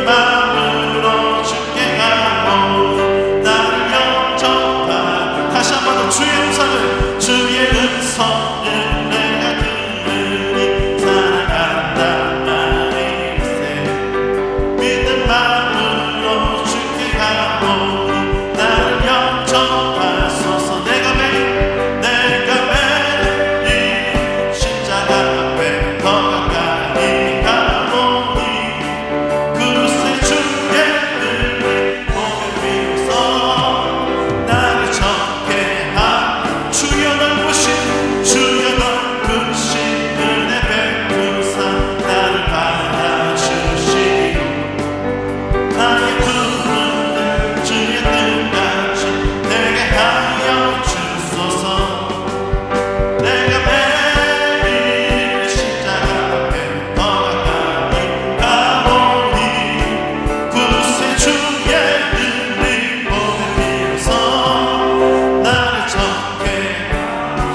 마음으로 주께 가고 나를 영접하. 다시 한 번 더 주의 음성을, 주의 음성을 내가 들으니 살아간단 말일세. 믿는 마음으로 주께 가고 나를 영접하소서. 내가 매일 십자가 앞에 더 가까이 가보니 그새 주의 은혜 보며 비로소 나를 적게 한. 주여 넓으신 은혜 베푸사 나를 받아주시고 나의 부름을 주의 뜻같이 내게 하여 주소서. 내가 매일 십자가 앞에 더 가까이 가보니 그새 주의 은혜 보며 비로소 나를 적게.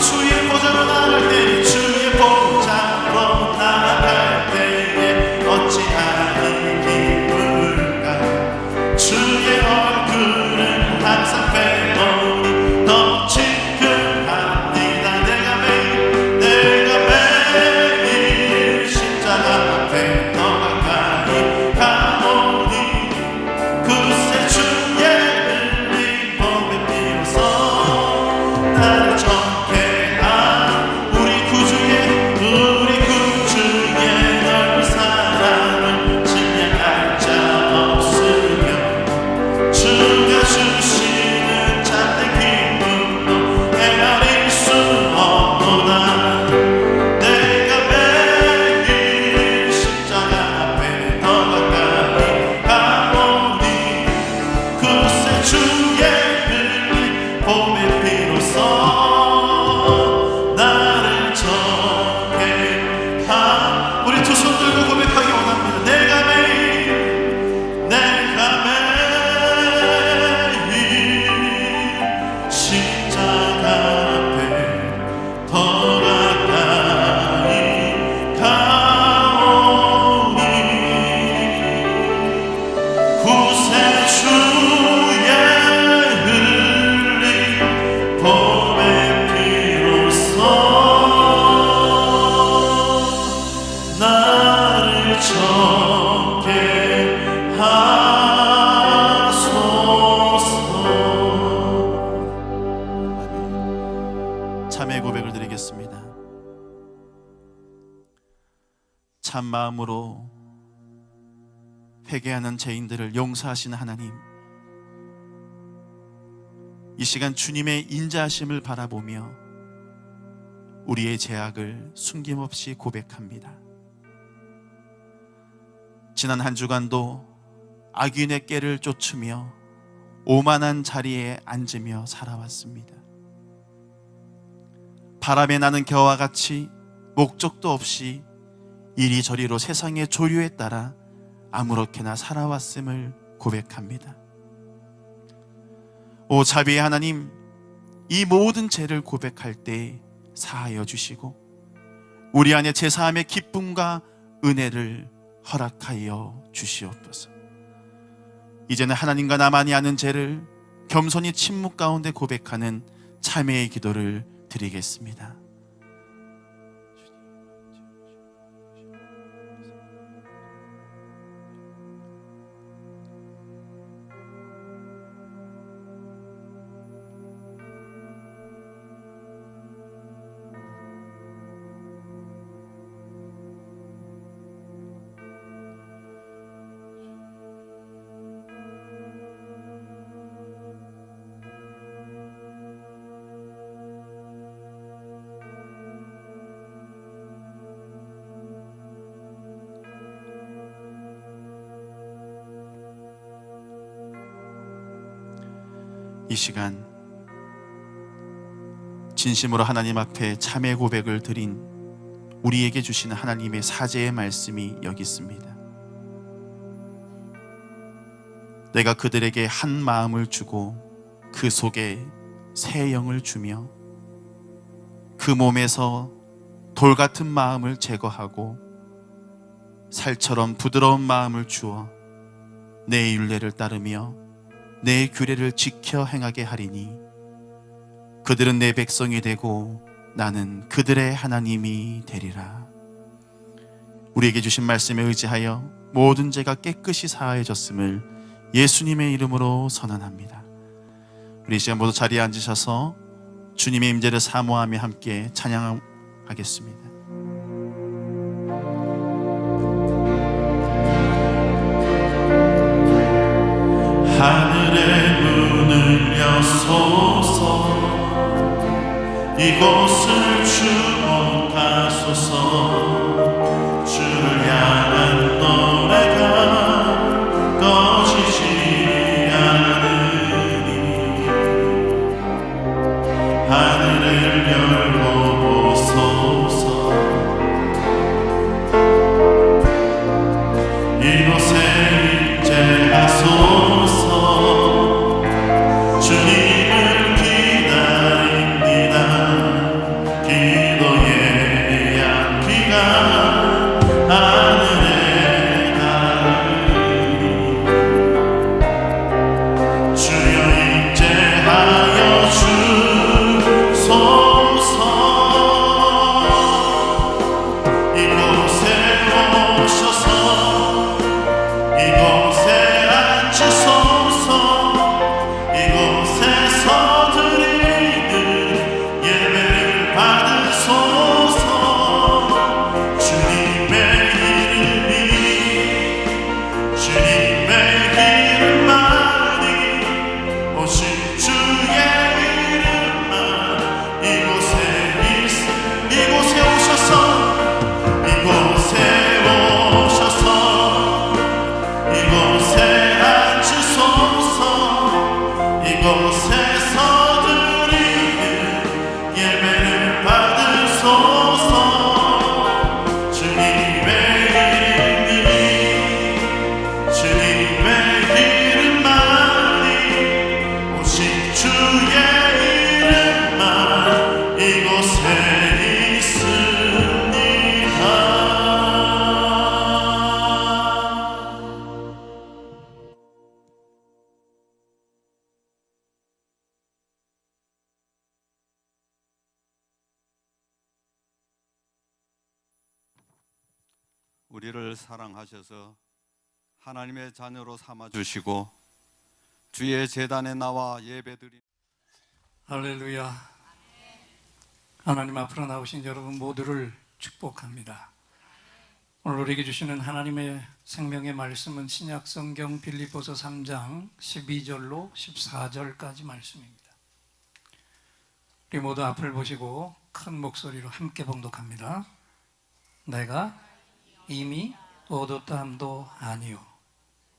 주의 보좌로 나갈 때에, 주의 보좌로 나갈 때에 어찌하니 기쁠까. 주의 얼굴은 항상 빼놓으니 더 친근합니다. 내가 매일 십자가 앞에 더 가까이 가보니 그새 주의 은혜 보며 비로소 나를 적게 한. 우리 구주의 넓은 사랑을 증명할 자 없으며 주가 주시는 참된 기쁨도 헤아릴 수 없도다. 내가 매일 십자가 앞에 더 가까이 가보니 그새 주의 은혜 보며 비로소 나를 적게 한. 우리 두 손 들고 고백하기 원합니다. 내가 매일 십자가 앞에 더 가까이 가오니 구세 주의 흘린 봄의 피로써 나를 적게 하소서. 참회 고백을 드리겠습니다. 참 마음으로 회개하는 죄인들을 용서하시는 하나님, 이 시간 주님의 인자하심을 바라보며 우리의 죄악을 숨김없이 고백합니다. 지난 한 주간도 악인의 꾀를 쫓으며 오만한 자리에 앉으며 살아왔습니다. 바람에 나는 겨와 같이 목적도 없이 이리저리로 세상의 조류에 따라 아무렇게나 살아왔음을 고백합니다. 오 자비의 하나님, 이 모든 죄를 고백할 때 사하여 주시고 우리 안에 제사함의 기쁨과 은혜를 허락하여 주시옵소서. 이제는 하나님과 나만이 아는 죄를 겸손히 침묵 가운데 고백하는 참회의 기도를 드리겠습니다. 이 시간 진심으로 하나님 앞에 참회 고백을 드린 우리에게 주시는 하나님의 사죄의 말씀이 여기 있습니다. 내가 그들에게 한 마음을 주고 그 속에 새 영을 주며 그 몸에서 돌 같은 마음을 제거하고 살처럼 부드러운 마음을 주어 내 율례를 따르며 내 규례를 지켜 행하게 하리니 그들은 내 백성이 되고 나는 그들의 하나님이 되리라. 우리에게 주신 말씀에 의지하여 모든 죄가 깨끗이 사하여졌음을 예수님의 이름으로 선언합니다. 우리 이 시간 모두 자리에 앉으셔서 주님의 임재를 사모하며 함께 찬양하겠습니다. 하늘의 문을 여소서, 이곳을 주목하소서. 주를 향한 노래가 꺼지지 않으니 하늘을 열고 보소서. 이곳에 임재하소서. 주님을 기다립니다. 기도의 향기가 하늘에 닿으니 주여 임재하여 주소서. 이곳에 오셔서 이곳에 앉으소서. 이곳에서 드리는 예배를 받으소서. 주님의 이름이 주님의 이름만이 오직 주의 이름만 이곳에 이곳에 오셔서 이곳에 오셔서 이곳에 앉으소서. 이곳에서 드리는 예배를 받으소서. 주님의 이름이 주님의 이름만이 오직 주의 이름만 이곳에 있습니다. 우리를 사랑하셔서 하나님의 자녀로 삼아주시고 주의 제단에 나와 예배드리는 할렐루야. 하나님 앞으로 나오신 여러분 모두를 축복합니다. 오늘 우리에게 주시는 하나님의 생명의 말씀은 신약 성경 빌립보서 3장 12절로 14절까지 말씀입니다. 우리 모두 앞을 보시고 큰 목소리로 함께 봉독합니다. 내가 이미 얻었다 함도 아니요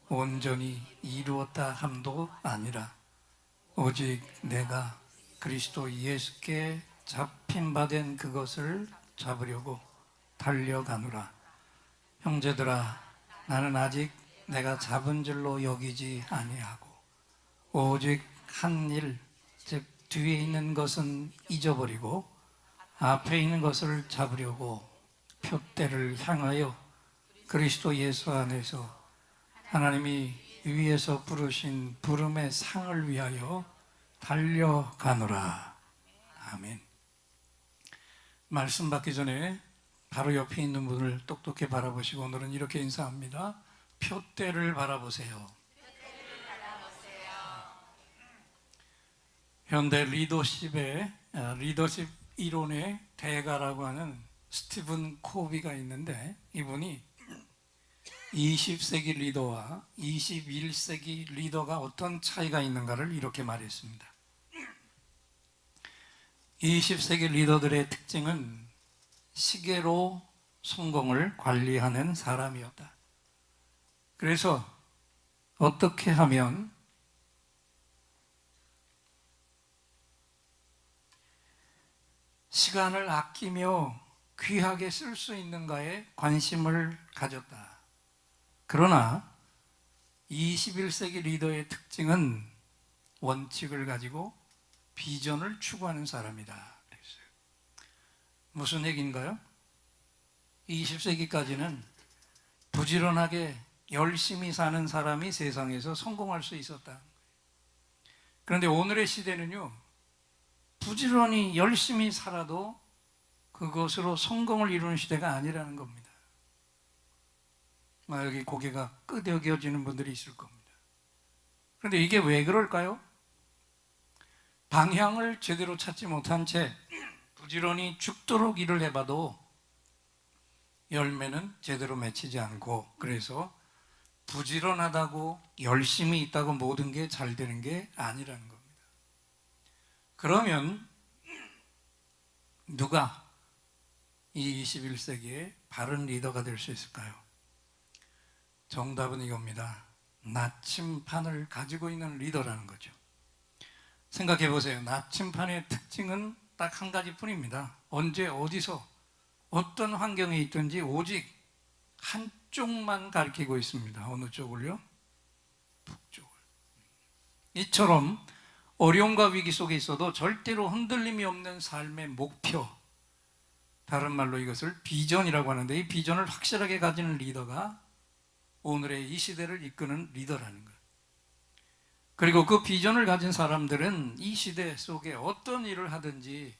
온전히 이루었다 함도 아니라 오직 내가 그리스도 예수께 잡힌 바 된 그것을 잡으려고 달려가노라. 형제들아, 나는 아직 내가 잡은 줄로 여기지 아니하고 오직 한 일, 즉 뒤에 있는 것은 잊어버리고 앞에 있는 것을 잡으려고 표대를 향하여 그리스도 예수 안에서 하나님이 위에서 부르신 부름의 상을 위하여 달려가노라. 아멘. 말씀 받기 전에 바로 옆에 있는 분을 똑똑히 바라보시고 오늘은 이렇게 인사합니다. 표대를 바라보세요. 현대 리더십의 리더십 이론의 대가라고 하는 스티븐 코비가 있는데 이분이 20세기 리더와 21세기 리더가 어떤 차이가 있는가를 이렇게 말했습니다. 20세기 리더들의 특징은 시계로 성공을 관리하는 사람이었다. 그래서 어떻게 하면 시간을 아끼며 귀하게 쓸 수 있는가에 관심을 가졌다. 그러나 21세기 리더의 특징은 원칙을 가지고 비전을 추구하는 사람이다. 그랬어요. 무슨 얘기인가요? 20세기까지는 부지런하게 열심히 사는 사람이 세상에서 성공할 수 있었다. 그런데 오늘의 시대는요, 부지런히 열심히 살아도 그것으로 성공을 이루는 시대가 아니라는 겁니다. 여기 고개가 끄덕여지는 분들이 있을 겁니다. 그런데 이게 왜 그럴까요? 방향을 제대로 찾지 못한 채 부지런히 죽도록 일을 해봐도 열매는 제대로 맺히지 않고, 그래서 부지런하다고 열심히 있다고 모든 게 잘 되는 게 아니라는 겁니다. 그러면 누가 이 21세기에 바른 리더가 될 수 있을까요? 정답은 이겁니다. 나침판을 가지고 있는 리더라는 거죠. 생각해 보세요. 나침판의 특징은 딱 한 가지 뿐입니다. 언제 어디서 어떤 환경에 있든지 오직 한쪽만 가리키고 있습니다. 어느 쪽을요? 북쪽을. 이처럼 어려움과 위기 속에 있어도 절대로 흔들림이 없는 삶의 목표, 다른 말로 이것을 비전이라고 하는데, 이 비전을 확실하게 가지는 리더가 오늘의 이 시대를 이끄는 리더라는 거예요. 그리고 그 비전을 가진 사람들은 이 시대 속에 어떤 일을 하든지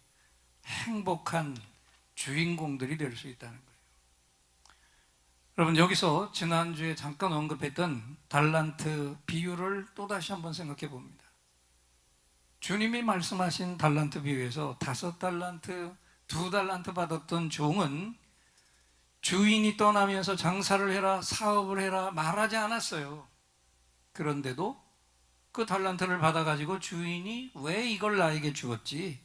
행복한 주인공들이 될 수 있다는 거예요. 여러분, 여기서 지난주에 잠깐 언급했던 달란트 비유를 또다시 한번 생각해 봅니다. 주님이 말씀하신 달란트 비유에서 5달란트, 2달란트 받았던 종은 주인이 떠나면서 장사를 해라, 사업을 해라 말하지 않았어요. 그런데도 그 달란트를 받아가지고 주인이 왜 이걸 나에게 주었지?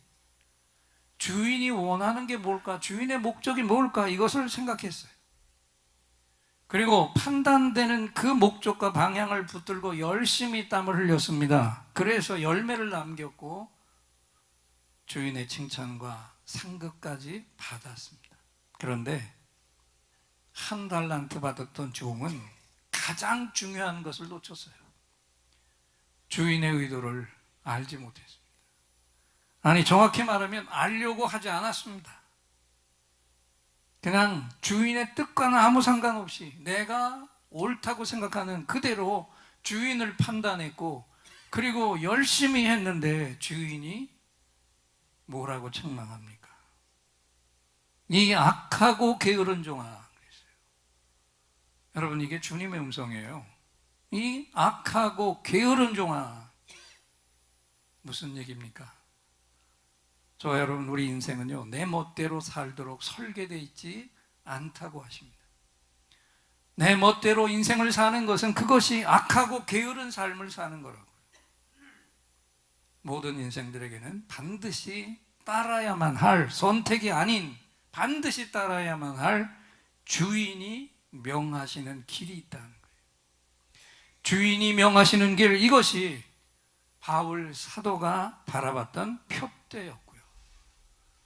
주인이 원하는 게 뭘까? 주인의 목적이 뭘까? 이것을 생각했어요. 그리고 판단되는 그 목적과 방향을 붙들고 열심히 땀을 흘렸습니다. 그래서 열매를 남겼고 주인의 칭찬과 상급까지 받았습니다. 그런데 1달란트 받았던 종은 가장 중요한 것을 놓쳤어요. 주인의 의도를 알지 못했습니다. 아니, 정확히 말하면 알려고 하지 않았습니다. 그냥 주인의 뜻과는 아무 상관없이 내가 옳다고 생각하는 그대로 주인을 판단했고, 그리고 열심히 했는데 주인이 뭐라고 책망합니까? 이 악하고 게으른 종아 그랬어요. 여러분, 이게 주님의 음성이에요. 이 악하고 게으른 종아, 무슨 얘기입니까? 저와 여러분, 우리 인생은요, 내 멋대로 살도록 설계되어 있지 않다고 하십니다. 내 멋대로 인생을 사는 것은 그것이 악하고 게으른 삶을 사는 거라고요. 모든 인생들에게는 반드시 따라야만 할, 선택이 아닌 반드시 따라야만 할 주인이 명하시는 길이 있다는 거예요. 주인이 명하시는 길, 이것이 바울 사도가 바라봤던 표대였고요.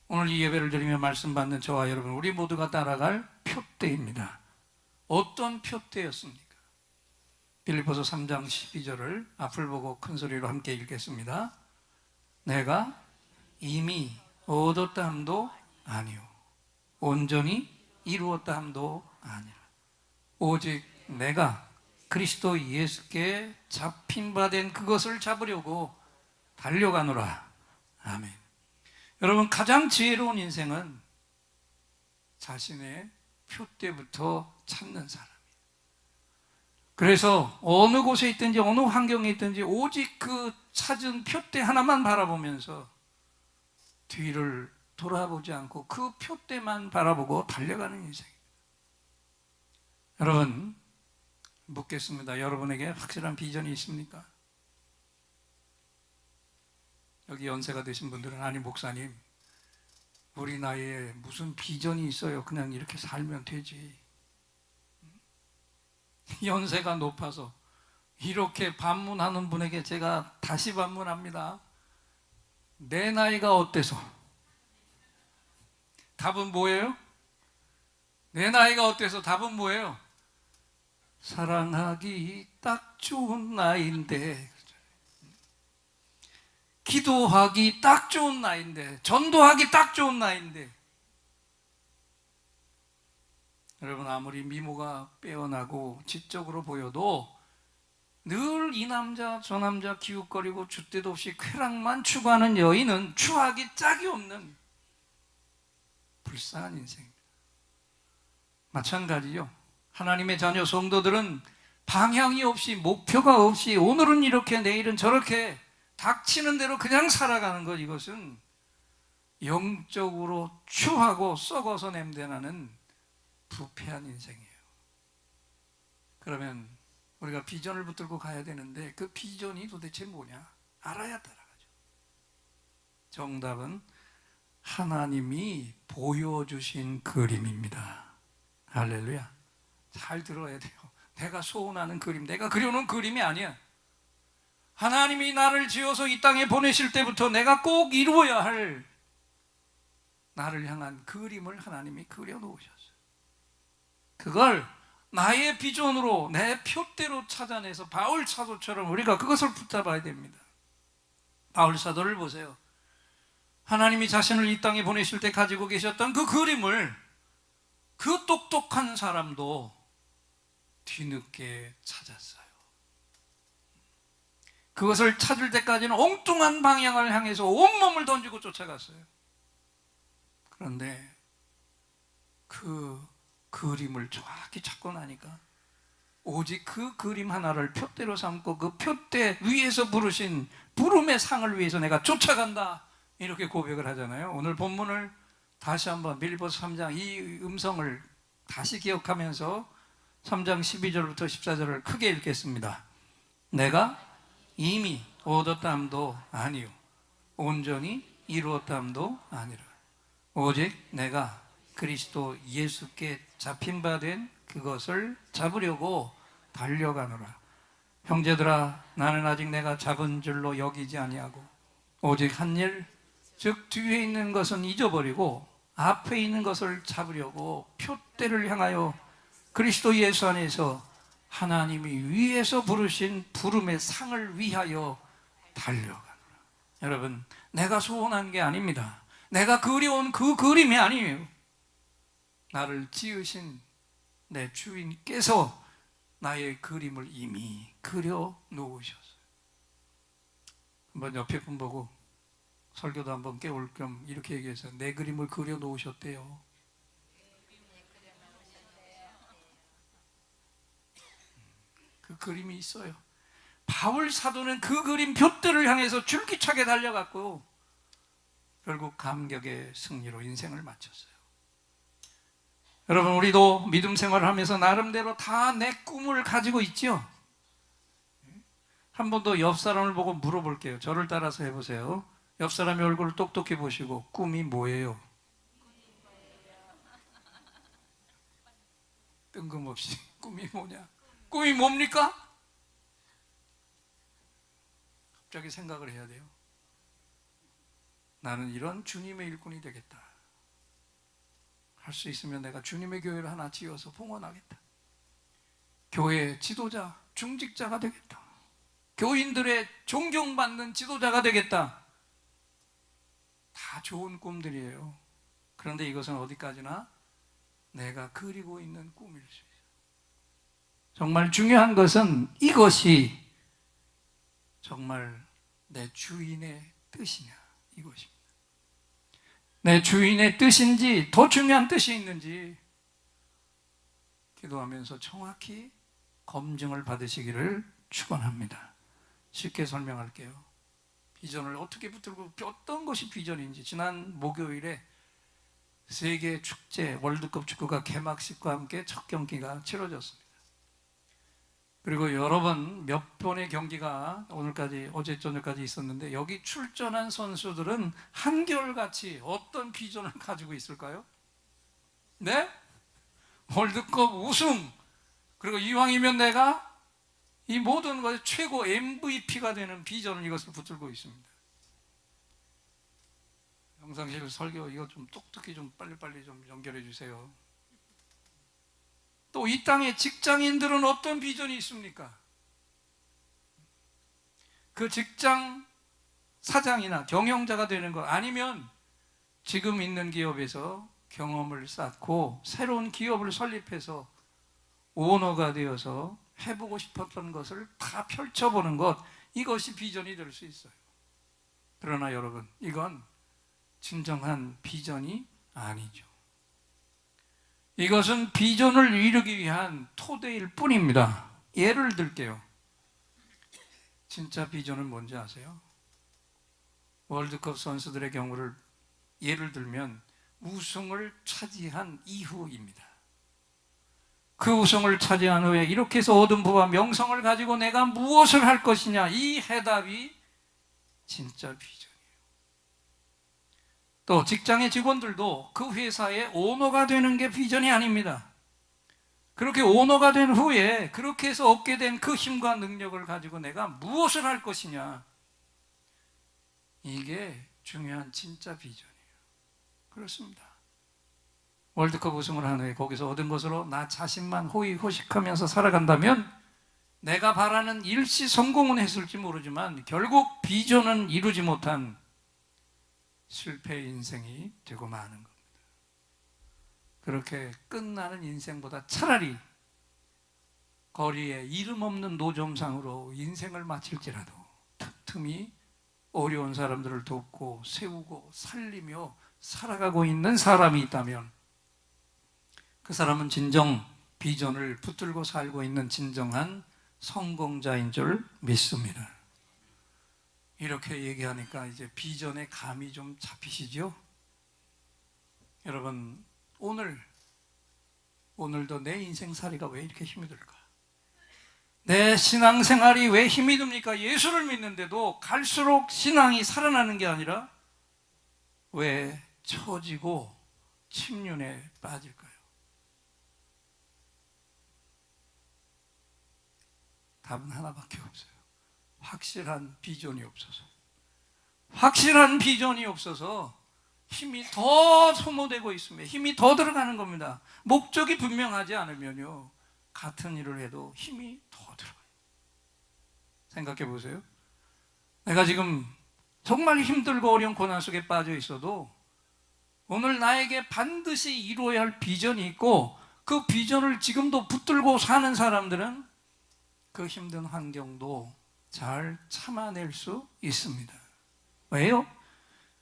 오늘 이 예배를 드리며 말씀 받는 저와 여러분, 우리 모두가 따라갈 표대입니다. 어떤 표대였습니까? 빌립보서 3장 12절을 앞을 보고 큰 소리로 함께 읽겠습니다. 내가 이미 얻었다 함도 아니요, 온전히 이루었다 함도 아니라 오직 내가 그리스도 예수께 잡힌 바 된 그것을 잡으려고 달려가노라. 아멘. 여러분, 가장 지혜로운 인생은 자신의 표대부터 찾는 사람이에요. 그래서 어느 곳에 있든지 어느 환경에 있든지 오직 그 찾은 표대 하나만 바라보면서 뒤를 돌아보지 않고 그 표대만 바라보고 달려가는 인생입니다. 여러분, 묻겠습니다. 여러분에게 확실한 비전이 있습니까? 여기 연세가 되신 분들은, 아니 목사님, 우리 나이에 무슨 비전이 있어요? 그냥 이렇게 살면 되지. 연세가 높아서 이렇게 반문하는 분에게 제가 다시 반문합니다. 내 나이가 어때서? 답은 뭐예요? 내 나이가 어때서? 답은 뭐예요? 사랑하기 딱 좋은 나이인데, 기도하기 딱 좋은 나이인데, 전도하기 딱 좋은 나이인데. 여러분, 아무리 미모가 빼어나고 지적으로 보여도 늘 이 남자 저 남자 기웃거리고 줏대도 없이 쾌락만 추구하는 여인은 추하기 짝이 없는 불쌍한 인생입니다. 마찬가지요. 하나님의 자녀 성도들은 방향이 없이, 목표가 없이, 오늘은 이렇게 내일은 저렇게 닥치는 대로 그냥 살아가는 것, 이것은 영적으로 추하고 썩어서 냄새나는 부패한 인생이에요. 그러면 우리가 비전을 붙들고 가야 되는데 그 비전이 도대체 뭐냐? 알아야 따라가죠. 정답은 하나님이 보여주신 그림입니다. 할렐루야. 잘 들어야 돼요. 내가 소원하는 그림, 내가 그려놓은 그림이 아니야. 하나님이 나를 지어서 이 땅에 보내실 때부터 내가 꼭 이루어야 할 나를 향한 그림을 하나님이 그려놓으셨어요. 그걸 나의 비전으로, 내 표대로 찾아내서 바울 사도처럼 우리가 그것을 붙잡아야 됩니다. 바울 사도를 보세요. 하나님이 자신을 이 땅에 보내실 때 가지고 계셨던 그 그림을 그 똑똑한 사람도 뒤늦게 찾았어요. 그것을 찾을 때까지는 엉뚱한 방향을 향해서 온몸을 던지고 쫓아갔어요. 그런데 그 그림을 정확히 찾고 나니까 오직 그 그림 하나를 표대로 삼고 그 표대 위에서 부르신 부름의 상을 위해서 내가 쫓아간다, 이렇게 고백을 하잖아요. 오늘 본문을 다시 한번 빌립보서 3장 이 음성을 다시 기억하면서 3장 12절부터 14절을 크게 읽겠습니다. 내가 이미 얻었담도 아니요 온전히 이루었담도 아니라 오직 내가 그리스도 예수께 잡힌 바 된 그것을 잡으려고 달려가노라. 형제들아, 나는 아직 내가 잡은 줄로 여기지 아니하고 오직 한 일, 즉 뒤에 있는 것은 잊어버리고 앞에 있는 것을 잡으려고 표대를 향하여 그리스도 예수 안에서 하나님이 위에서 부르신 부름의 상을 위하여 달려가노라. 여러분, 내가 소원한 게 아닙니다. 내가 그려온 그 그림이 아니에요. 나를 지으신 내 주인께서 나의 그림을 이미 그려 놓으셨어요. 한번 옆에 분 보고 설교도 한번 깨울 겸 이렇게 얘기해서 내 그림을 그려 놓으셨대요. 그 그림이 있어요. 바울 사도는 그 그림 표대를 향해서 줄기차게 달려갔고 결국 감격의 승리로 인생을 마쳤어요. 여러분, 우리도 믿음 생활을 하면서 나름대로 다 내 꿈을 가지고 있죠. 한 번 더 옆 사람을 보고 물어볼게요. 저를 따라서 해보세요. 옆 사람의 얼굴을 똑똑히 보시고 꿈이 뭐예요? 뜬금없이 꿈이 뭐냐? 꿈이 뭡니까? 갑자기 생각을 해야 돼요. 나는 이런 주님의 일꾼이 되겠다. 할 수 있으면 내가 주님의 교회를 하나 지어서 봉헌하겠다. 교회 지도자, 중직자가 되겠다. 교인들의 존경받는 지도자가 되겠다. 다 좋은 꿈들이에요. 그런데 이것은 어디까지나 내가 그리고 있는 꿈일 수 있어요. 정말 중요한 것은 이것이 정말 내 주인의 뜻이냐, 이것입니다. 내 주인의 뜻인지 더 중요한 뜻이 있는지 기도하면서 정확히 검증을 받으시기를 축원합니다. 쉽게 설명할게요. 비전을 어떻게 붙들고 어떤 것이 비전인지 지난 목요일에 세계 축제 월드컵 축구가 개막식과 함께 첫 경기가 치러졌습니다. 그리고 여러 번 몇 번의 경기가 오늘까지 어제 저녁까지 있었는데 여기 출전한 선수들은 한결같이 어떤 비전을 가지고 있을까요? 네? 월드컵 우승, 그리고 이왕이면 내가 이 모든 것의 최고 MVP가 되는 비전을 이것을 붙들고 있습니다. 영상실 설교 이거 좀 똑똑히 좀 빨리빨리 좀 연결해 주세요. 또 이 땅의 직장인들은 어떤 비전이 있습니까? 그 직장 사장이나 경영자가 되는 것, 아니면 지금 있는 기업에서 경험을 쌓고 새로운 기업을 설립해서 오너가 되어서 해보고 싶었던 것을 다 펼쳐보는 것, 이것이 비전이 될 수 있어요. 그러나 여러분, 이건 진정한 비전이 아니죠. 이것은 비전을 이루기 위한 토대일 뿐입니다. 예를 들게요. 진짜 비전은 뭔지 아세요? 월드컵 선수들의 경우를 예를 들면 우승을 차지한 이후입니다. 그 우승을 차지한 후에 이렇게 해서 얻은 부와 명성을 가지고 내가 무엇을 할 것이냐, 이 해답이 진짜 비전이에요. 또 직장의 직원들도 그 회사의 오너가 되는 게 비전이 아닙니다. 그렇게 오너가 된 후에 그렇게 해서 얻게 된 그 힘과 능력을 가지고 내가 무엇을 할 것이냐, 이게 중요한 진짜 비전이에요. 그렇습니다. 월드컵 우승을 한 후에 거기서 얻은 것으로 나 자신만 호의호식하면서 살아간다면 내가 바라는 일시 성공은 했을지 모르지만 결국 비전은 이루지 못한 실패 인생이 되고 마는 겁니다. 그렇게 끝나는 인생보다 차라리 거리에 이름 없는 노점상으로 인생을 마칠지라도 틈틈이 어려운 사람들을 돕고 세우고 살리며 살아가고 있는 사람이 있다면 그 사람은 진정 비전을 붙들고 살고 있는 진정한 성공자인 줄 믿습니다. 이렇게 얘기하니까 이제 비전의 감이 좀 잡히시죠? 여러분, 오늘도 내 인생살이가 왜 이렇게 힘이 들까? 내 신앙생활이 왜 힘이 듭니까? 예수를 믿는데도 갈수록 신앙이 살아나는 게 아니라 왜 처지고 침륜에 빠질까요? 답은 하나밖에 없어요. 확실한 비전이 없어서. 확실한 비전이 없어서 힘이 더 소모되고 있으면 힘이 더 들어가는 겁니다. 목적이 분명하지 않으면요, 같은 일을 해도 힘이 더 들어가요. 생각해 보세요. 내가 지금 정말 힘들고 어려운 고난 속에 빠져 있어도 오늘 나에게 반드시 이루어야 할 비전이 있고 그 비전을 지금도 붙들고 사는 사람들은 그 힘든 환경도 잘 참아낼 수 있습니다. 왜요?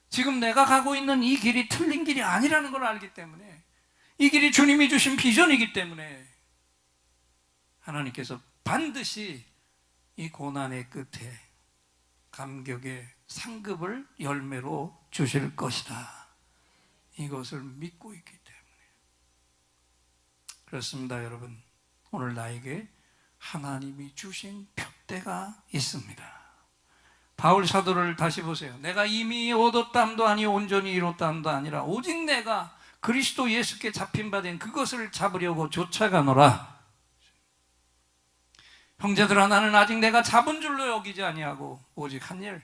지금 내가 가고 있는 이 길이 틀린 길이 아니라는 걸 알기 때문에, 이 길이 주님이 주신 비전이기 때문에 하나님께서 반드시 이 고난의 끝에 감격의 상급을 열매로 주실 것이다. 이것을 믿고 있기 때문에. 그렇습니다, 여러분. 오늘 나에게 하나님이 주신 표대가 있습니다. 바울 사도를 다시 보세요. 내가 이미 얻었다함도 아니요 온전히 이뤘다함도 아니라 오직 내가 그리스도 예수께 잡힌 바 된 그것을 잡으려고 쫓아가노라. 형제들아, 나는 아직 내가 잡은 줄로 여기지 아니하고 오직 한 일,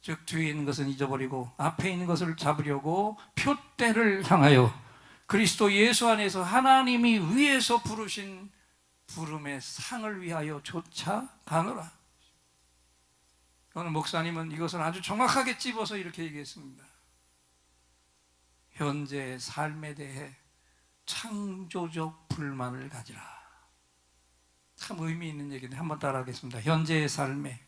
즉 뒤에 있는 것은 잊어버리고 앞에 있는 것을 잡으려고 표대를 향하여 그리스도 예수 안에서 하나님이 위에서 부르신 부름의 상을 위하여 쫓아가노라. 오늘 목사님은 이것을 아주 정확하게 찝어서 이렇게 얘기했습니다. 현재의 삶에 대해 창조적 불만을 가지라. 참 의미 있는 얘기인데 한번 따라하겠습니다. 현재의 삶에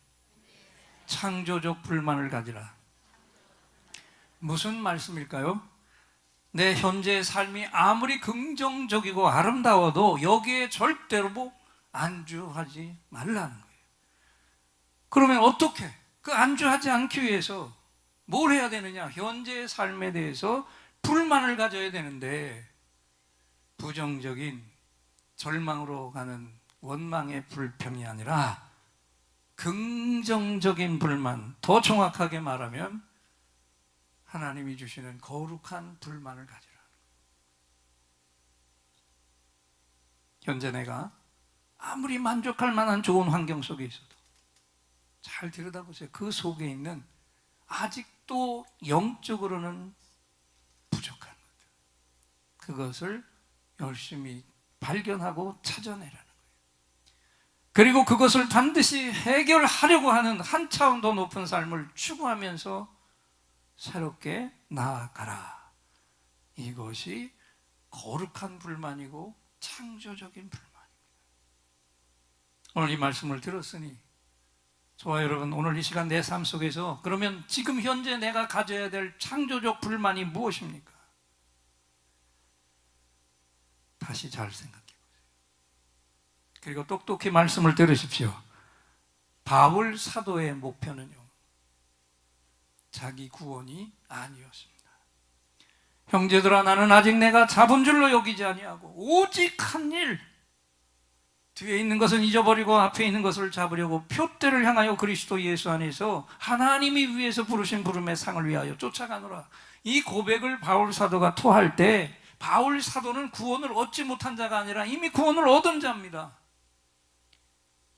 창조적 불만을 가지라. 무슨 말씀일까요? 내 현재의 삶이 아무리 긍정적이고 아름다워도 여기에 절대로 안주하지 말라는 거예요. 그러면 어떻게? 그 안주하지 않기 위해서 뭘 해야 되느냐? 현재의 삶에 대해서 불만을 가져야 되는데, 부정적인 절망으로 가는 원망의 불평이 아니라 긍정적인 불만, 더 정확하게 말하면 하나님이 주시는 거룩한 불만을 가지라. 현재 내가 아무리 만족할 만한 좋은 환경 속에 있어도 잘 들여다보세요. 그 속에 있는 아직도 영적으로는 부족한 것들, 그것을 열심히 발견하고 찾아내라는 거예요. 그리고 그것을 반드시 해결하려고 하는 한 차원 더 높은 삶을 추구하면서 새롭게 나아가라. 이것이 거룩한 불만이고 창조적인 불만입니다. 오늘 이 말씀을 들었으니 저와 여러분, 오늘 이 시간 내 삶 속에서 그러면 지금 현재 내가 가져야 될 창조적 불만이 무엇입니까? 다시 잘 생각해 보세요. 그리고 똑똑히 말씀을 들으십시오. 바울 사도의 목표는요, 자기 구원이 아니었습니다. 형제들아, 나는 아직 내가 잡은 줄로 여기지 아니하고 오직 한 일, 뒤에 있는 것은 잊어버리고 앞에 있는 것을 잡으려고 표대를 향하여 그리스도 예수 안에서 하나님이 위에서 부르신 부름의 상을 위하여 쫓아가노라. 이 고백을 바울 사도가 토할 때, 바울 사도는 구원을 얻지 못한 자가 아니라 이미 구원을 얻은 자입니다.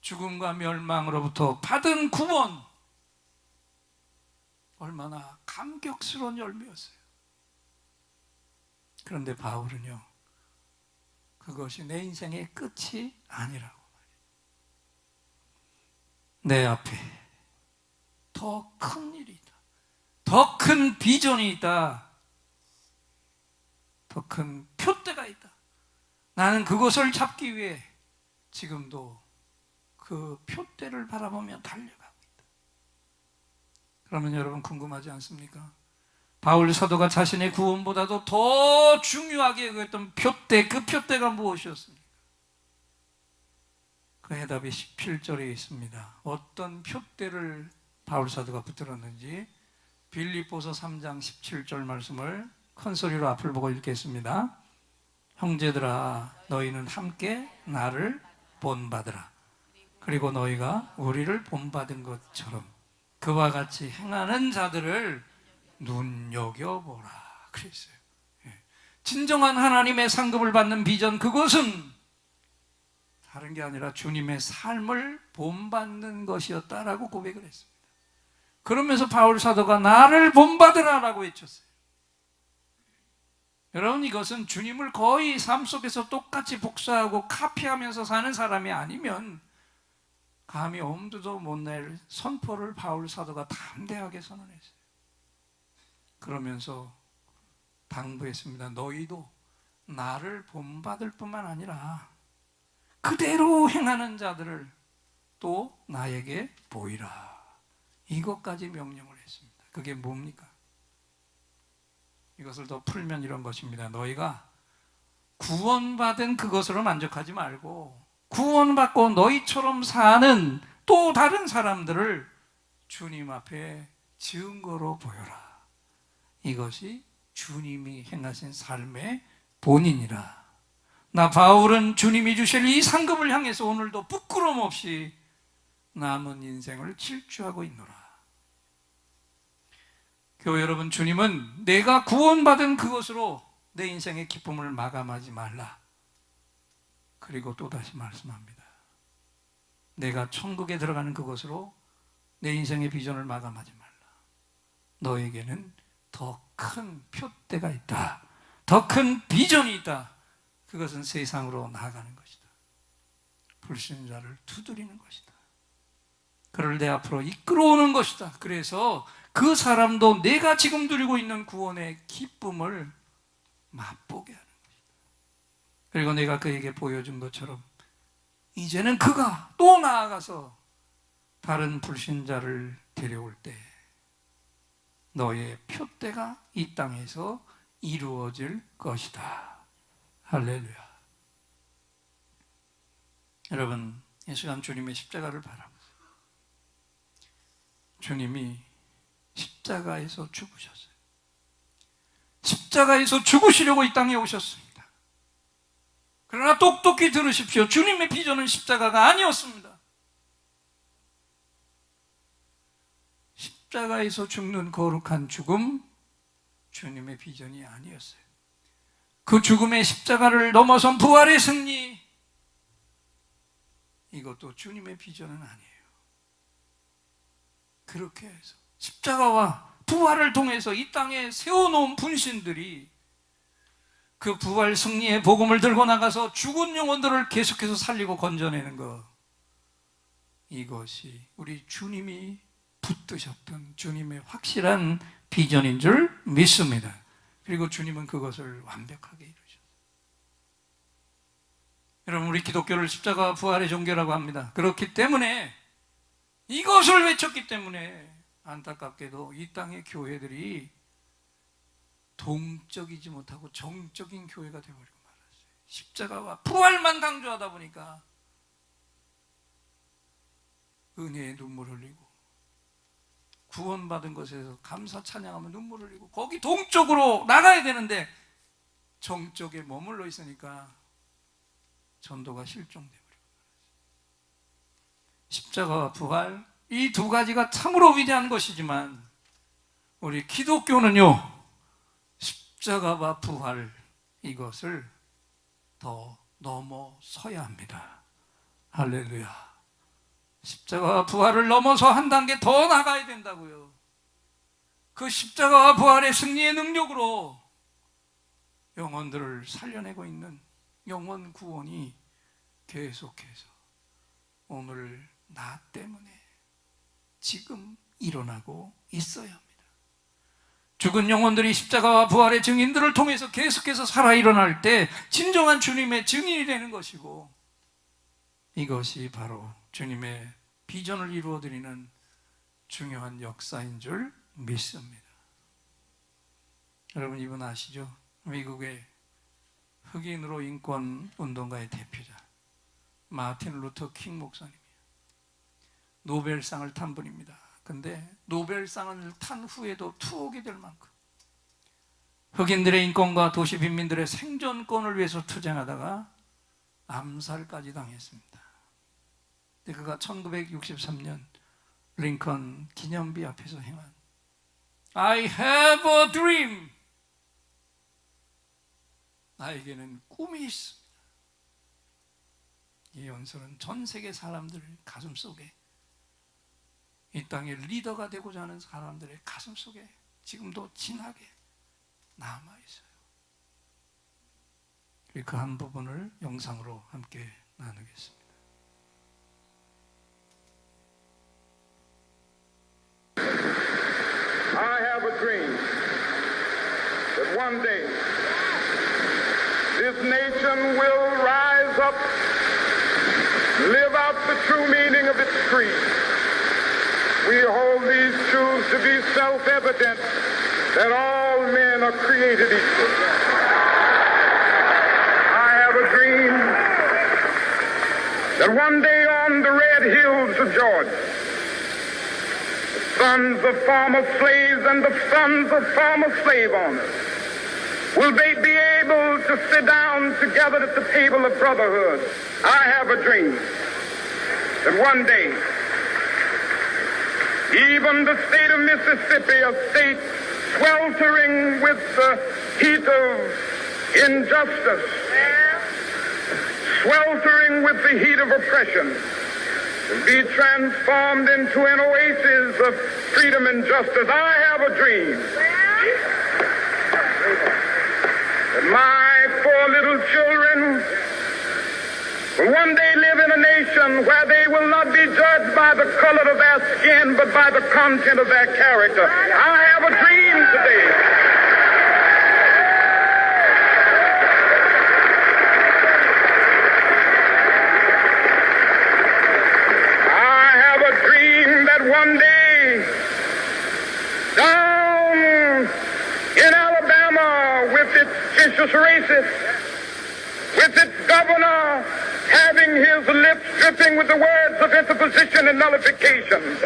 죽음과 멸망으로부터 받은 구원, 얼마나 감격스러운 열매였어요. 그런데 바울은요, 그것이 내 인생의 끝이 아니라고 말해요. 내 앞에 더 큰 일이 있다. 더 큰 비전이 있다. 더 큰 표대가 있다. 나는 그것을 잡기 위해 지금도 그 표대를 바라보며 달려가고 있다. 그러면 여러분 궁금하지 않습니까? 바울 사도가 자신의 구원보다도 더 중요하게 여겼던 표대, 그 표대가 무엇이었습니까? 그 해답이 17절에 있습니다. 어떤 표대를 바울 사도가 붙들었는지 빌립보서 3장 17절 말씀을 큰 소리로 앞을 보고 읽겠습니다. 형제들아, 너희는 함께 나를 본받으라. 그리고 너희가 우리를 본받은 것처럼 그와 같이 행하는 자들을 눈여겨보라 그랬어요. 진정한 하나님의 상급을 받는 비전, 그것은 다른 게 아니라 주님의 삶을 본받는 것이었다라고 고백을 했습니다. 그러면서 바울 사도가 나를 본받으라라고 외쳤어요. 여러분, 이것은 주님을 거의 삶 속에서 똑같이 복사하고 카피하면서 사는 사람이 아니면 감히 엄두도 못 낼 선포를 바울 사도가 담대하게 선언했어요. 그러면서 당부했습니다. 너희도 나를 본받을 뿐만 아니라 그대로 행하는 자들을 또 나에게 보이라. 이것까지 명령을 했습니다. 그게 뭡니까? 이것을 더 풀면 이런 것입니다. 너희가 구원받은 그것으로 만족하지 말고 구원받고 너희처럼 사는 또 다른 사람들을 주님 앞에 증거로 보여라. 이것이 주님이 행하신 삶의 본인이라. 나 바울은 주님이 주실 이 상급을 향해서 오늘도 부끄럼 없이 남은 인생을 질주하고 있노라. 교회 여러분, 주님은 내가 구원받은 그것으로 내 인생의 기쁨을 마감하지 말라. 그리고 또다시 말씀합니다. 내가 천국에 들어가는 그것으로 내 인생의 비전을 마감하지 말라. 너에게는 더 큰 표대가 있다. 더 큰 비전이 있다. 그것은 세상으로 나아가는 것이다. 불신자를 두드리는 것이다. 그를 내 앞으로 이끌어오는 것이다. 그래서 그 사람도 내가 지금 누리고 있는 구원의 기쁨을 맛보게 하는 것이다. 그리고 내가 그에게 보여준 것처럼 이제는 그가 또 나아가서 다른 불신자를 데려올 때 너의 표대가 이 땅에서 이루어질 것이다. 할렐루야. 여러분, 이 시간 주님의 십자가를 바라보세요. 주님이 십자가에서 죽으셨어요. 십자가에서 죽으시려고 이 땅에 오셨습니다. 그러나 똑똑히 들으십시오. 주님의 비전은 십자가가 아니었습니다. 십자가에서 죽는 거룩한 죽음, 주님의 비전이 아니었어요. 그 죽음의 십자가를 넘어선 부활의 승리, 이것도 주님의 비전은 아니에요. 그렇게 해서 십자가와 부활을 통해서 이 땅에 세워놓은 분신들이 그 부활 승리의 복음을 들고 나가서 죽은 영혼들을 계속해서 살리고 건져내는 것, 이것이 우리 주님이 붙드셨던 주님의 확실한 비전인 줄 믿습니다. 그리고 주님은 그것을 완벽하게 이루셨어요. 여러분, 우리 기독교를 십자가 부활의 종교라고 합니다. 그렇기 때문에, 이것을 외쳤기 때문에 안타깝게도 이 땅의 교회들이 동적이지 못하고 정적인 교회가 되어버리고 말았어요. 십자가와 부활만 강조하다 보니까 은혜에 눈물 흘리고, 구원받은 것에서 감사 찬양하면 눈물 흘리고, 거기 동쪽으로 나가야 되는데 정쪽에 머물러 있으니까 전도가 실종되어버리고 말았어요. 십자가와 부활, 이 두 가지가 참으로 위대한 것이지만 우리 기독교는요, 십자가와 부활, 이것을 더 넘어서야 합니다. 할렐루야. 십자가와 부활을 넘어서 한 단계 더 나가야 된다고요. 그 십자가와 부활의 승리의 능력으로 영혼들을 살려내고 있는 영혼 구원이 계속해서 오늘 나 때문에 지금 일어나고 있어야 합니다. 죽은 영혼들이 십자가와 부활의 증인들을 통해서 계속해서 살아 일어날 때 진정한 주님의 증인이 되는 것이고, 이것이 바로 주님의 비전을 이루어드리는 중요한 역사인 줄 믿습니다. 여러분, 이분 아시죠? 미국의 흑인으로 인권 운동가의 대표자 마틴 루터 킹 목사님이에요. 노벨상을 탄 분입니다. 근데 노벨상을 탄 후에도 투옥이 될 만큼 흑인들의 인권과 도시 빈민들의 생존권을 위해서 투쟁하다가 암살까지 당했습니다. 근데 그가 1963년 링컨 기념비 앞에서 행한 I have a dream, 나에게는 꿈이 있습니다. 이 연설은 전 세계 사람들 가슴 속에, 이 땅의 리더가 되고자 하는 사람들의 가슴 속에 지금도 진하게 남아있어요. 그리고 그 한 부분을 영상으로 함께 나누겠습니다. I have a dream that one day this nation will rise up, live out the true meaning of its creed. We hold these truths to be self-evident, that all men are created equal. I have a dream that one day on the red hills of Georgia, the sons of former slaves and the sons of former slave owners will they be able to sit down together at the table of brotherhood. I have a dream that one day even the state of Mississippi, a state sweltering with the heat of injustice, sweltering with the heat of oppression, will be transformed into an oasis of freedom and justice. I have a dream that my four little children will one day live in a nation where they will not be judged by the color of their skin, but by the content of their character. I have a dream today. I have a dream that one day, down in Alabama, with its vicious racists, with its governor having his lips dripping with the words of interposition and nullification.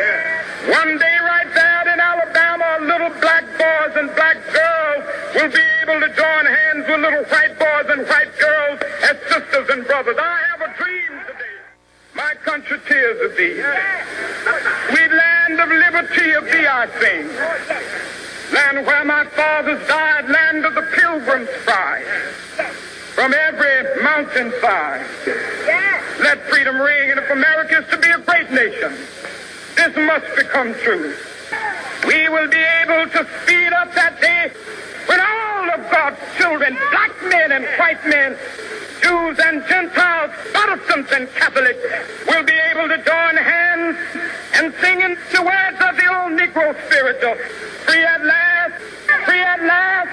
One day right there in Alabama, little black boys and black girls will be able to join hands with little white boys and white girls as sisters and brothers. I have a dream today. My country tears of thee. Sweet land of liberty of thee I sing. Land where my fathers died, land of the pilgrim's pride. From every mountainside, let freedom ring. And if America is to be a great nation, this must become true. We will be able to speed up that day when all of God's children, black men and white men, Jews and Gentiles, Protestants and Catholics, will be able to join hands and sing in the words of the old Negro spiritual. Free at last, free at last.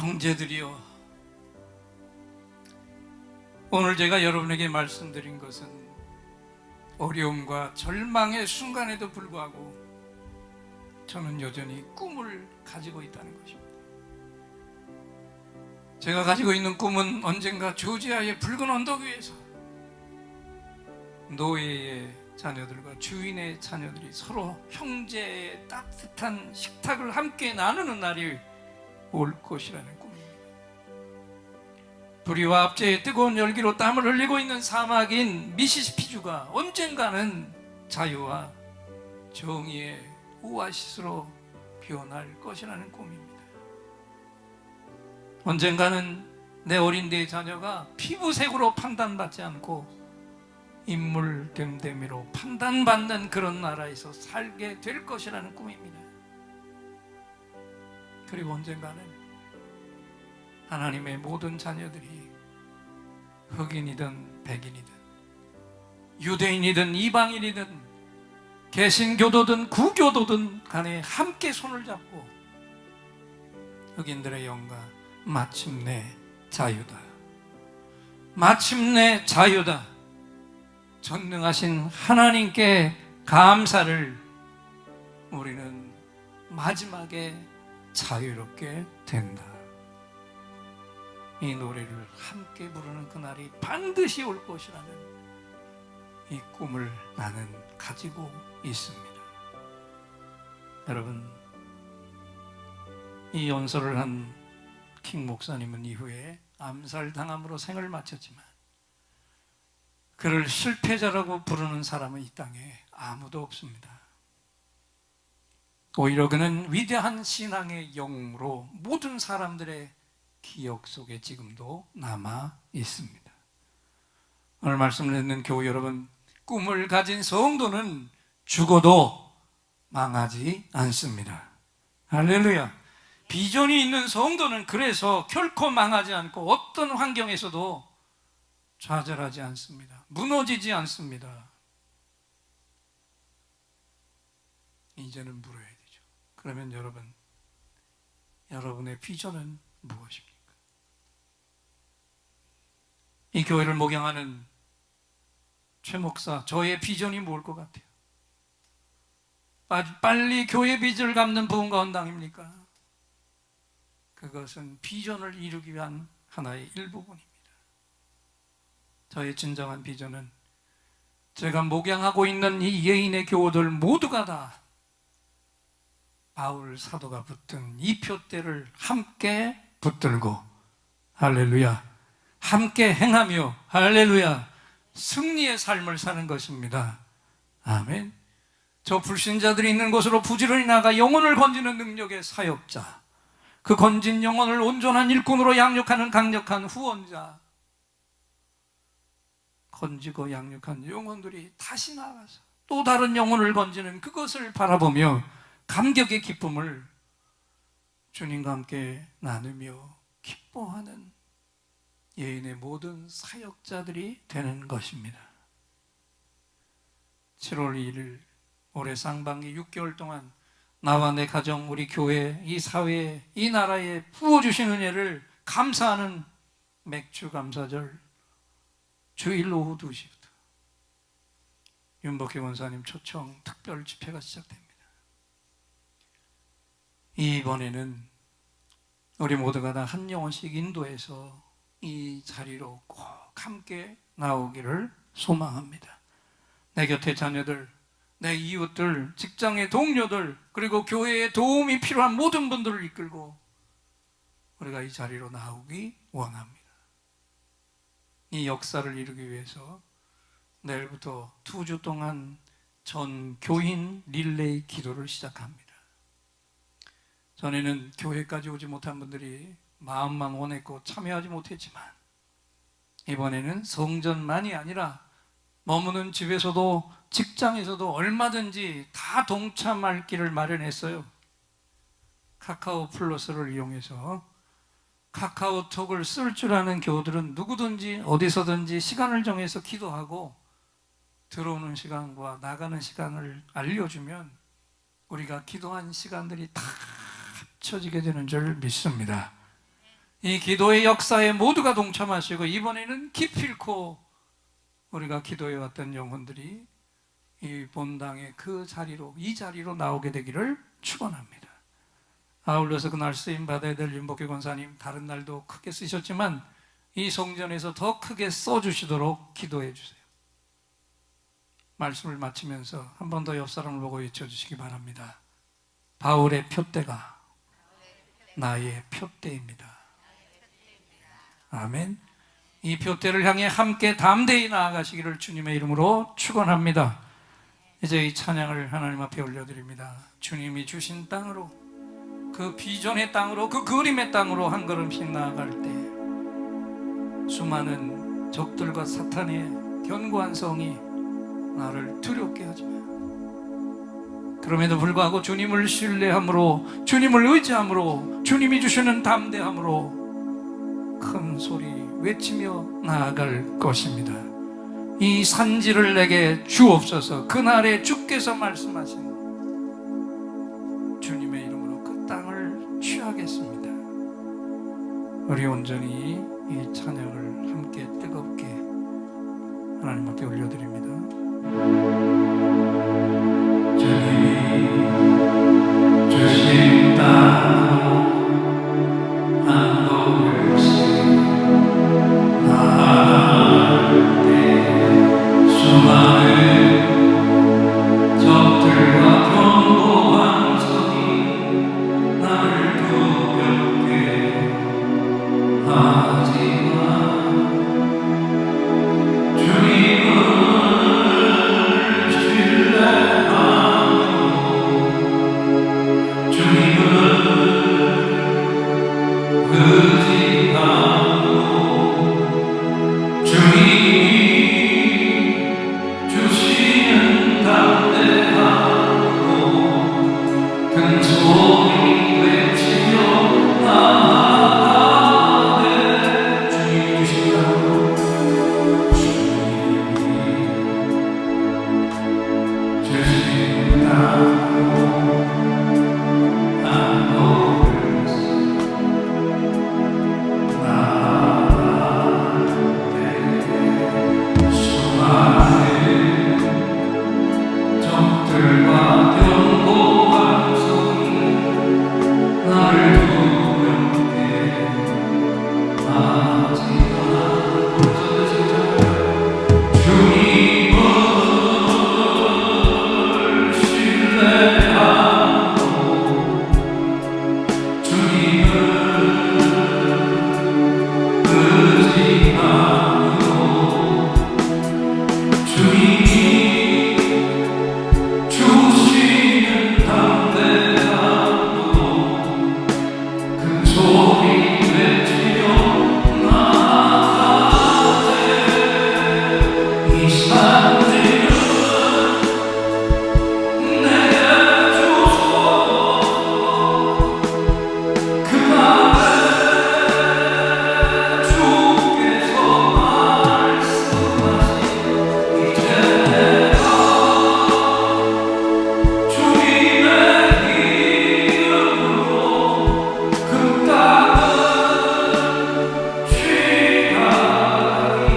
형제들이여, 오늘 제가 여러분에게 말씀드린 것은 어려움과 절망의 순간에도 불구하고 저는 여전히 꿈을 가지고 있다는 것입니다. 제가 가지고 있는 꿈은 언젠가 조지아의 붉은 언덕 위에서 노예의 자녀들과 주인의 자녀들이 서로 형제의 따뜻한 식탁을 함께 나누는 날이 올 것이라는 꿈입니다. 불의와 압제의 뜨거운 열기로 땀을 흘리고 있는 사막인 미시시피주가 언젠가는 자유와 정의의 오아시스로 변할 것이라는 꿈입니다. 언젠가는 내 어린 내 자녀가 피부색으로 판단받지 않고 인물됨됨이로 판단받는 그런 나라에서 살게 될 것이라는 꿈입니다. 그리고 언젠가는 하나님의 모든 자녀들이 흑인이든 백인이든 유대인이든 이방인이든 개신교도든 구교도든 간에 함께 손을 잡고 흑인들의 영광 마침내 자유다, 마침내 자유다, 전능하신 하나님께 감사를 우리는 마지막에 자유롭게 된다. 이 노래를 함께 부르는 그날이 반드시 올 것이라는 이 꿈을 나는 가지고 있습니다. 여러분, 이 연설을 한 킹 목사님은 이후에 암살당함으로 생을 마쳤지만 그를 실패자라고 부르는 사람은 이 땅에 아무도 없습니다. 오히려 그는 위대한 신앙의 영웅으로 모든 사람들의 기억 속에 지금도 남아 있습니다. 오늘 말씀을 듣는 교우 여러분, 꿈을 가진 성도는 죽어도 망하지 않습니다. 할렐루야. 비전이 있는 성도는 그래서 결코 망하지 않고 어떤 환경에서도 좌절하지 않습니다. 무너지지 않습니다. 이제는 물어야 되죠. 그러면 여러분의 비전은 무엇입니까? 이 교회를 목양하는 최 목사, 저의 비전이 뭘 것 같아요? 빨리 교회 빚을 갚는 부흥과 헌당입니까? 그것은 비전을 이루기 위한 하나의 일부분입니다. 저의 진정한 비전은 제가 목양하고 있는 이 예인의 교우들 모두가 다 바울 사도가 붙든 이 표대를 함께 붙들고, 할렐루야, 함께 행하며, 할렐루야, 승리의 삶을 사는 것입니다. 아멘. 저 불신자들이 있는 곳으로 부지런히 나가 영혼을 건지는 능력의 사역자, 그 건진 영혼을 온전한 일꾼으로 양육하는 강력한 후원자, 건지고 양육한 영혼들이 다시 나가서 또 다른 영혼을 건지는 그것을 바라보며 감격의 기쁨을 주님과 함께 나누며 기뻐하는 예인의 모든 사역자들이 되는 것입니다. 7월 2일 올해 상반기 6개월 동안 나와 내 가정, 우리 교회, 이 사회에, 이 나라에 부어주신 은혜를 감사하는 맥주 감사절 주일 오후 2시부터 윤복희 원사님 초청 특별 집회가 시작됩니다. 이번에는 우리 모두가 다 한 영혼씩 인도해서 이 자리로 꼭 함께 나오기를 소망합니다. 내 곁에 자녀들, 내 이웃들, 직장의 동료들, 그리고 교회에 도움이 필요한 모든 분들을 이끌고 우리가 이 자리로 나오기 원합니다. 이 역사를 이루기 위해서 내일부터 2주 동안 전 교인 릴레이 기도를 시작합니다. 전에는 교회까지 오지 못한 분들이 마음만 원했고 참여하지 못했지만 이번에는 성전만이 아니라 머무는 집에서도 직장에서도 얼마든지 다 동참할 길을 마련했어요. 카카오 플러스를 이용해서 카카오톡을 쓸 줄 아는 교우들은 누구든지 어디서든지 시간을 정해서 기도하고 들어오는 시간과 나가는 시간을 알려주면 우리가 기도한 시간들이 다 합쳐지게 되는 줄 믿습니다. 이 기도의 역사에 모두가 동참하시고 이번에는 기필코 우리가 기도해 왔던 영혼들이 이 본당의 그 자리로, 이 자리로 나오게 되기를 축원합니다. 아울러서 그날 쓰임 받아야 될 윤복희 권사님, 다른 날도 크게 쓰셨지만 이 성전에서 더 크게 써주시도록 기도해 주세요. 말씀을 마치면서 한 번 더 옆 사람을 보고 외쳐주시기 바랍니다. 바울의 표대가 나의 표대입니다. 아멘. 이 표대를 향해 함께 담대히 나아가시기를 주님의 이름으로 축원합니다. 이제 이 찬양을 하나님 앞에 올려드립니다. 주님이 주신 땅으로, 그 비전의 땅으로, 그 그림의 땅으로 한 걸음씩 나아갈 때 수많은 적들과 사탄의 견고한 성이 나를 두렵게 하지만 그럼에도 불구하고 주님을 신뢰함으로, 주님을 의지함으로, 주님이 주시는 담대함으로 큰 소리 외치며 나아갈 것입니다. 이 산지를 내게 주옵소서. 그날에 주께서 말씀하신 주님의 이름으로 그 땅을 취하겠습니다. 우리 온전히 이 찬양을 함께 뜨겁게 하나님 앞에 올려드립니다. 주님이 주신 땅으로 한 걸음씩 나아갈 때 수많은 적들과 견고한 성이 나를 두렵게 하지만 주님을 신뢰하고 주님을 의지하고 주님이 주시는 담대함으로 큰 소리 외치며 나아가네. 주님이 주신 땅으로, 주님이 주신 땅으로 한 걸음씩 나아갈 때 수많은 적들과 견고한 성이 나를 두렵게 하지만 주님을 신뢰하고 주님을 의지하고 주님이 주시는 담대함으로 큰 소리 외치며 나아가네. 이 산지를 내게 주소서. 그날에 주께서 말씀하신 이제 내가 주님의 이름으로 그 땅을 취하리니.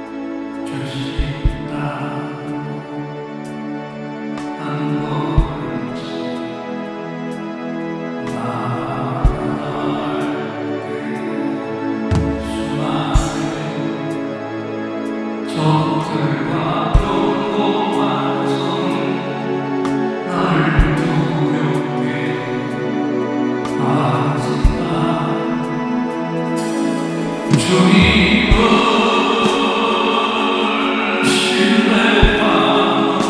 주님 주신 땅으로 한 걸음씩 나아갈 때 수많은 적들과 견고한 성이 나를 두렵게 하지만 주님을 신뢰하고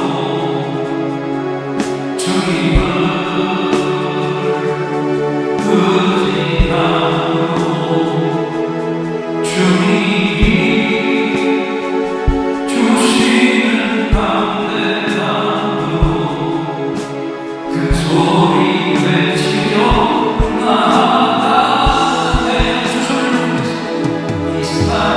주님을 의지하고 주님이 주시는 담대함으로 그 소리 외치며 나아가네. 주소를 이 산지를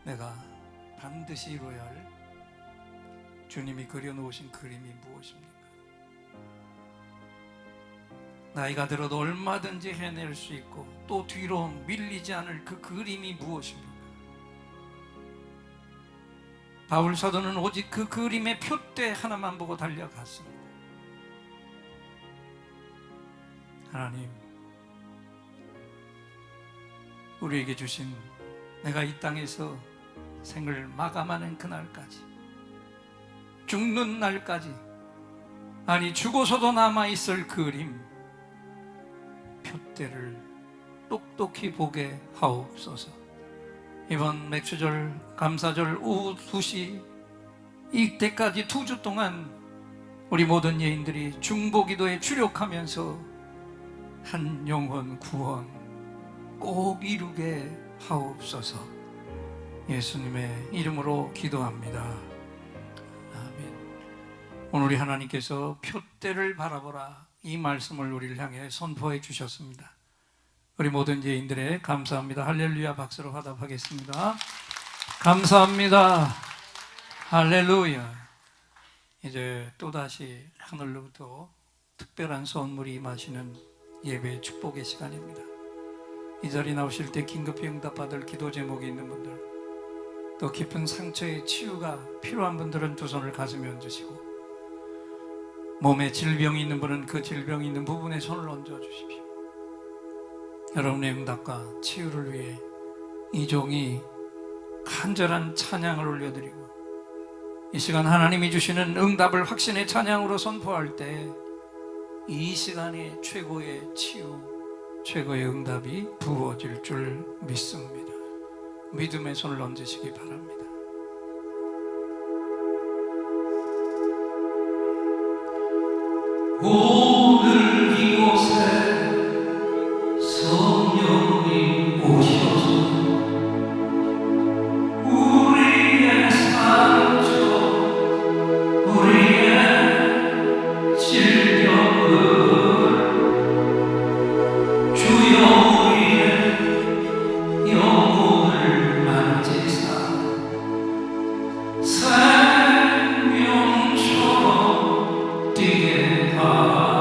내가 반드시 이루어야 할 주님이 그려놓으신 그림이 무엇입니까? 나이가 들어도 얼마든지 해낼 수 있고 또 뒤로 밀리지 않을 그 그림이 무엇입니까? 바울 사도는 오직 그 그림의 표대 하나만 보고 달려갔습니다. 하나님, 우리에게 주신 내가 이 땅에서 생을 마감하는 그날까지, 죽는 날까지, 아니 죽어서도 남아있을 그림 표대를 똑똑히 보게 하옵소서. 이번 맥주절 감사절 오후 2시 이때까지 2주 동안 우리 모든 예인들이 중보기도에 주력하면서 한 영혼 구원 꼭 이루게 하옵소서. 예수님의 이름으로 기도합니다. 아멘. 오늘 우리 하나님께서 표대를 바라보라 이 말씀을 우리를 향해 선포해 주셨습니다. 우리 모든 예인들의 감사합니다. 할렐루야 박수로 화답하겠습니다. 감사합니다. 할렐루야. 이제 또다시 하늘로부터 특별한 선물이 임하시는 예배의 축복의 시간입니다. 이 자리에 나오실 때 긴급히 응답받을 기도 제목이 있는 분들, 또 깊은 상처의 치유가 필요한 분들은 두 손을 가슴에 얹으시고, 몸에 질병이 있는 분은 그 질병이 있는 부분에 손을 얹어 주십시오. 여러분의 응답과 치유를 위해 이 종이 간절한 찬양을 올려드리고, 이 시간 하나님이 주시는 응답을 확신의 찬양으로 선포할 때 이 시간에 최고의 치유, 최고의 응답이 부어질 줄 믿습니다. 믿음의 손을 얹으시기 바랍니다. 오늘 이곳에 성령님 오셔서 우리의 상처, 우리의 질병을 주여 우리의 영혼을 만지사 생명처럼 뛰게 하소서.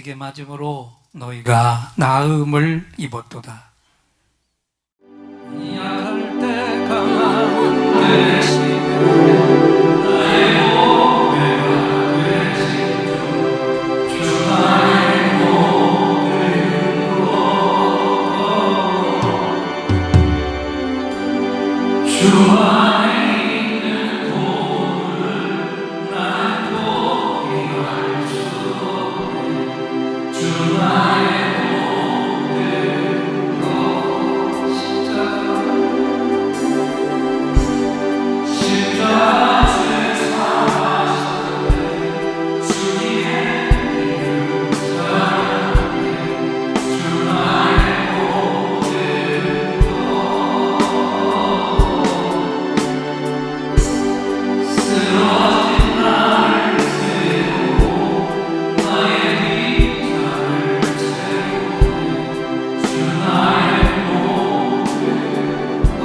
내게 맞음으로 너희가 나음을 입었도다. 약할 때 강한 되시며 나의 보배가 되신 주 나의 모든 것 주 안에 있는 도를 난 포기할 수 없네. 주 나의 모든 것 십자가에 사하셨네. 주님의 이름 찬양해. 주 나의 모든 것 쓰러진 나를 세우고 나의 빈장을 채우네. 주 나의 모든 것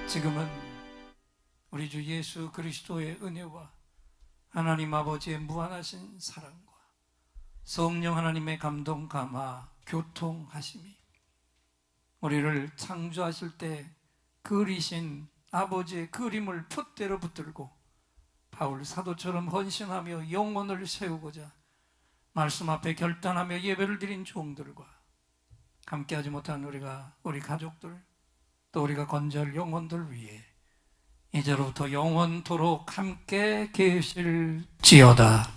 지금은 우리 주 예수 그리스도의 은혜와 하나님 아버지의 무한하신 사랑과 성령 하나님의 감동 감화 교통하심이 우리를 창조하실 때 그리신 아버지의 그림을 풋대로 붙들고 바울 사도처럼 헌신하며 영혼을 세우고자 말씀 앞에 결단하며 예배를 드린 종들과 함께하지 못한 우리 가족들 또 우리가 건져할 영혼들 위해 이제로부터 영원토록 함께 계실지어다.